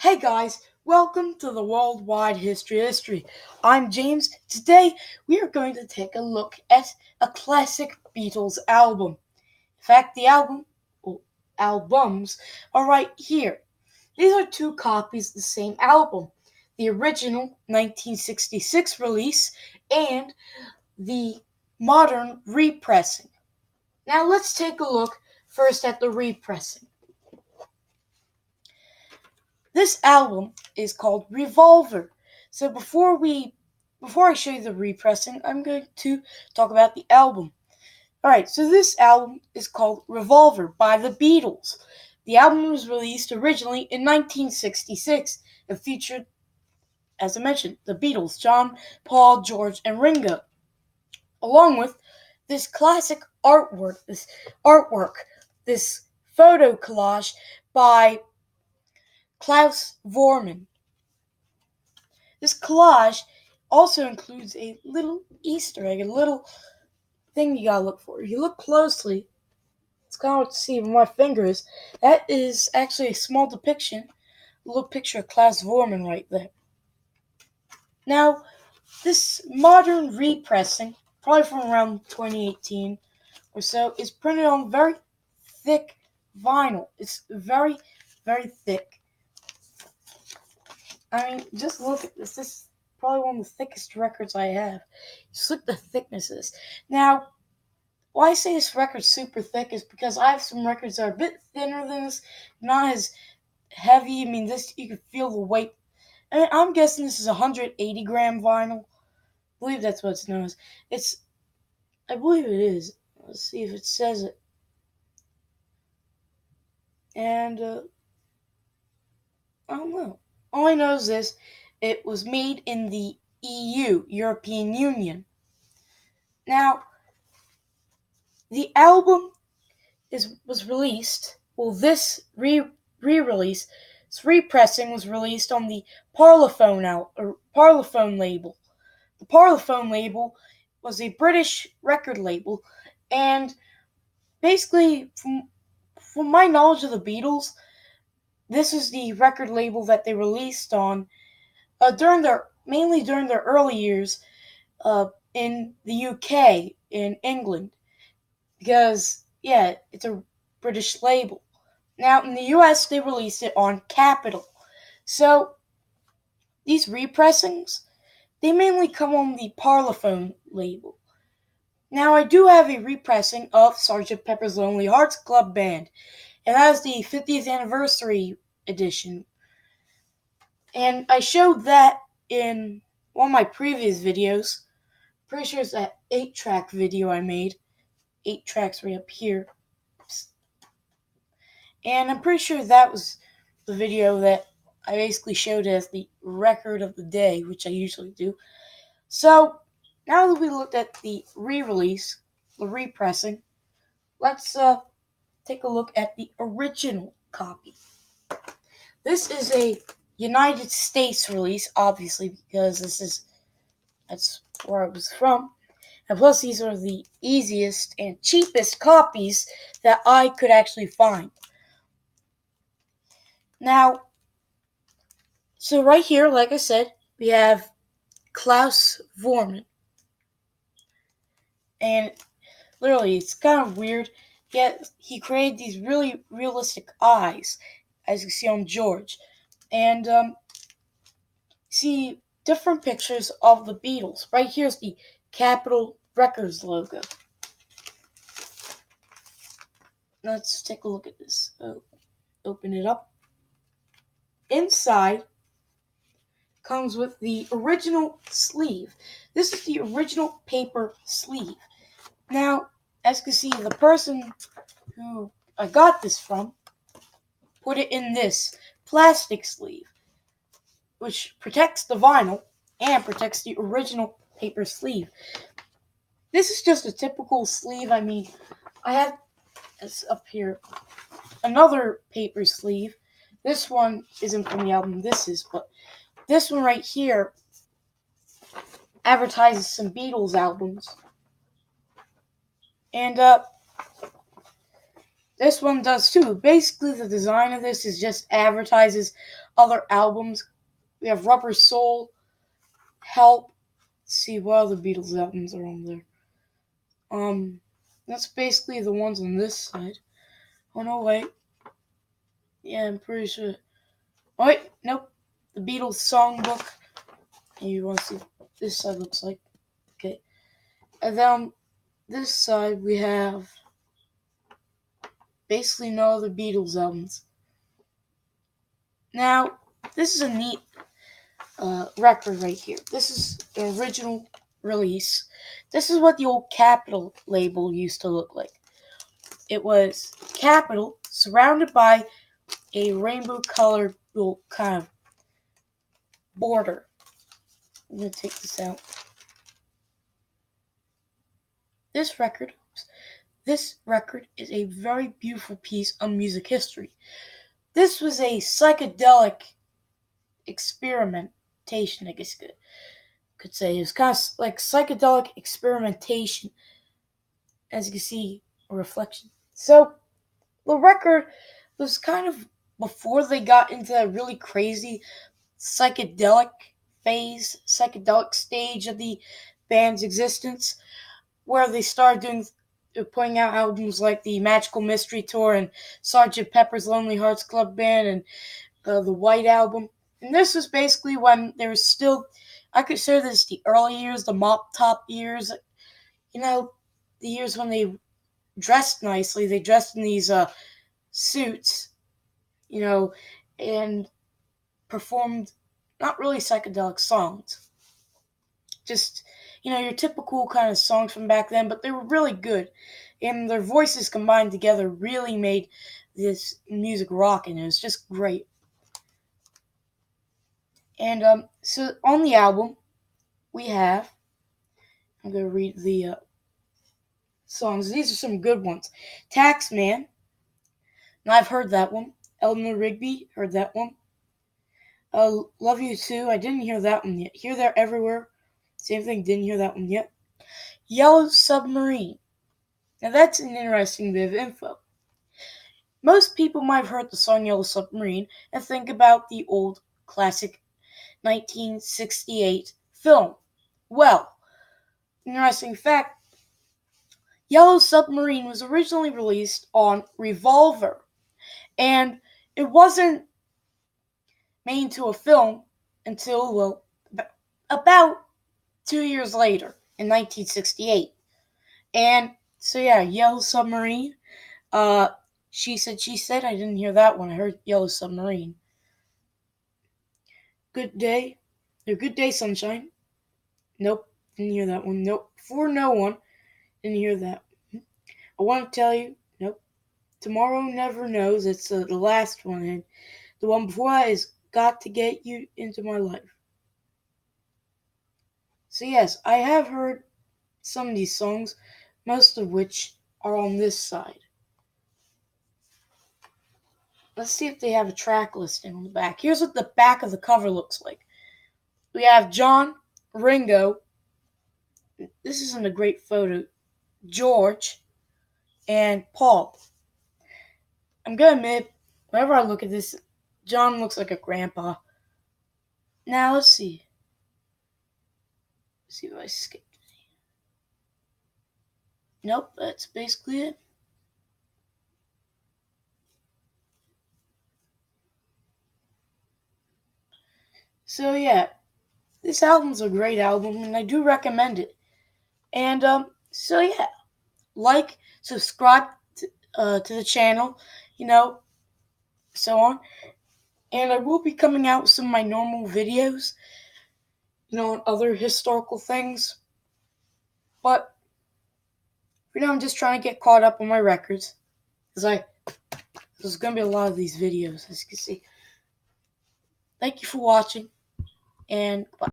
Hey guys, welcome to the Worldwide History. I'm James. Today we are going to take a look at a classic Beatles album. In fact, albums are right here. These are two copies of the same album. The original 1966 release and the modern repressing. Now let's take a look first at the repressing. This album is called Revolver. So before I show you the repressing, I'm going to talk about the album. Alright, so this album is called Revolver by the Beatles. The album was released originally in 1966 and featured, as I mentioned, the Beatles, John, Paul, George, and Ringo, along with this classic this photo collage by Klaus Vormann. This collage also includes a little Easter egg, a little thing you gotta look for. If you look closely, it's kind of hard to see where my finger is. That is actually a small depiction, a little picture of Klaus Vormann right there. Now, this modern repressing, probably from around 2018 or so, is printed on very thick vinyl. It's very, very thick. I mean, just look at this. This is probably one of the thickest records I have. Just look at the thicknesses. Now, why I say this record's super thick is because I have some records that are a bit thinner than this, not as heavy. I mean, this, you can feel the weight. I mean, I'm guessing this is 180 gram vinyl. I believe that's what it's known as. I believe it is. Let's see if it says it. And, I don't know. All I know is this: it was made in the EU, European Union. Now, the album was released. Well, this re-release, this repressing was released on the Parlophone label. The Parlophone label was a British record label, and basically, from my knowledge of the Beatles, this is the record label that they released on mainly during their early years in the UK, in England, because, yeah, it's a British label. Now, in the US, they released it on Capitol. So, these repressings, they mainly come on the Parlophone label. Now, I do have a repressing of Sgt. Pepper's Lonely Hearts Club Band, and that is the 50th anniversary edition. And I showed that in one of my previous videos. Pretty sure it's that 8-track video I made. 8 tracks right up here. And I'm pretty sure that was the video that I basically showed as the record of the day, which I usually do. So, now that we looked at the re-release, the repressing, let's take a look at the original copy. This is a United States release, obviously, because that's where I was from. And plus, these are the easiest and cheapest copies that I could actually find. Now, so right here, like I said, we have Klaus Vormann. And literally, it's kind of weird, yet he created these really realistic eyes, as you see on George. And see different pictures of the Beatles. Right here's the Capitol Records logo. Let's take a look at this. Open it up. Inside comes with the original sleeve. This is the original paper sleeve. Now, as you can see, the person who I got this from put it in this plastic sleeve, which protects the vinyl and protects the original paper sleeve. This is just a typical sleeve. I mean, I have this up here, another paper sleeve. This one isn't from the album, but this one right here advertises some Beatles albums. And This one does too. Basically, the design of this is just advertises other albums. We have Rubber Soul, Help. Let's see what other Beatles albums are on there. That's basically the ones on this side. Oh no, wait. Yeah, I'm pretty sure. Oh wait, nope. The Beatles songbook. You want to see what this side looks like? Okay. And then on this side we have basically no other Beatles albums. Now, this is a neat record right here. This is the original release. This is what the old Capitol label used to look like. It was Capitol surrounded by a rainbow colored little kind of border. I'm going to take this out. This record is a very beautiful piece of music history. This was a psychedelic experimentation, I guess you could say. It was kind of like psychedelic experimentation, as you can see, a reflection. So, the record was kind of before they got into that really crazy psychedelic psychedelic stage of the band's existence, where they started putting out albums like the Magical Mystery Tour and Sgt. Pepper's Lonely Hearts Club Band and the White Album. And this was basically when there was still, I consider this the early years, the mop top years. You know, the years when they dressed nicely. They dressed in these suits, and performed not really psychedelic songs. Just, your typical kind of songs from back then, but they were really good. And their voices combined together really made this music rock, and it was just great. And so on the album, we have, I'm going to read the songs. These are some good ones. Taxman, and I've heard that one. Eleanor Rigby, heard that one. Love You Too, I didn't hear that one yet. Here, There, Everywhere, same thing, didn't hear that one yet. Yellow Submarine. Now that's an interesting bit of info. Most people might have heard the song Yellow Submarine and think about the old classic 1968 film. Well, interesting fact, Yellow Submarine was originally released on Revolver, and it wasn't made into a film until, well, about 2 years later in 1968. And so yeah, Yellow Submarine. She said. I didn't hear that one. I heard Yellow Submarine. Good Day. Good Day, Sunshine. Nope, didn't hear that one. Nope. For No One. Didn't hear that. I Want to Tell You. Nope. Tomorrow Never Knows. It's the last one. And the one before that is Got to Get You Into My Life. So yes, I have heard some of these songs, most of which are on this side. Let's see if they have a track listing on the back. Here's what the back of the cover looks like. We have John, Ringo. This isn't a great photo. George, and Paul. I'm gonna admit, whenever I look at this, John looks like a grandpa. Now let's see. Let's see if I skipped any. Nope, that's basically it. So yeah, this album's a great album, and I do recommend it. And so yeah, subscribe to the channel, so on. And I will be coming out with some of my normal videos, on other historical things. But I'm just trying to get caught up on my records, because there's going to be a lot of these videos, as you can see. Thank you for watching, and bye.